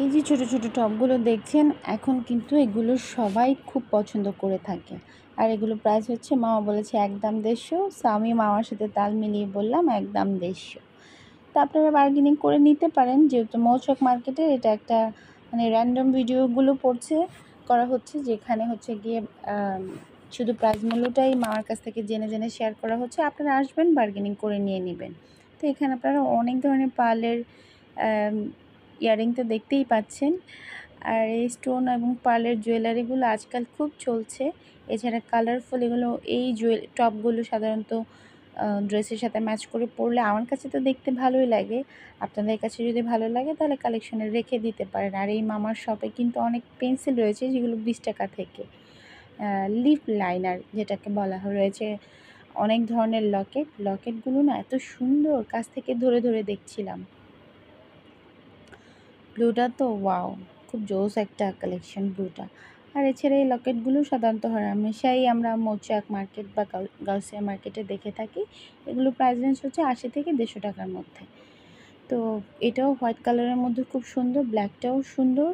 এই যে ছোট ছোট টবগুলো দেখছেন, এখন কিন্তু এগুলো সবাই খুব পছন্দ করে থাকে। আর এগুলো প্রাইস হচ্ছে, মামা বলেছে একদম 150। সো আমি মামার সাথে তাল মিলিয়ে বললাম একদম 150। তো আপনারা বার্গেনিং করে নিতে পারেন, যেহেতু মৌচাক মার্কেটের এটা একটা মানে র্যান্ডম ভিডিওগুলো করা হচ্ছে, যেখানে হচ্ছে গিয়ে শুধু প্রাইস মূল্যটাই মামার কাছ থেকে জেনে জেনে শেয়ার করা হচ্ছে। আপনারা আসবেন, বার্গেনিং করে নিয়ে নেবেন। তো এখানে আপনারা অনেক ধরনের পার্লের ইয়ারিং তো দেখতেই পাচ্ছেন। আর এই স্টোন এবং পার্লের জুয়েলারিগুলো আজকাল খুব চলছে। এছাড়া কালারফুল এগুলো, এই টপগুলো সাধারণত ড্রেসের সাথে ম্যাচ করে পরলে আমার কাছে তো দেখতে ভালোই লাগে। আপনাদের কাছে যদি ভালো লাগে তাহলে কালেকশনে রেখে দিতে পারেন। আর এই মামার শপে কিন্তু অনেক পেন্সিল রয়েছে, যেগুলো 20 টাকা থেকে। লিপ লাইনার যেটাকে বলা রয়েছে, অনেক ধরনের লকেটগুলো না এত সুন্দর, কাছ থেকে ধরে ধরে দেখছিলাম। ব্লুটা তো ওয়াও, খুব জোস একটা কালেকশন ব্লুটা। আর এছাড়া এই লকেটগুলো সাধারণত হামেশাই আমরা মৌচাক মার্কেট বা গাউসিয়া মার্কেটে দেখে থাকি। এগুলো প্রাইস রেঞ্জ হচ্ছে 80 থেকে 150 টাকার মধ্যে। তো এটাও হোয়াইট কালারের মধ্যে খুব সুন্দর, ব্ল্যাকটাও সুন্দর।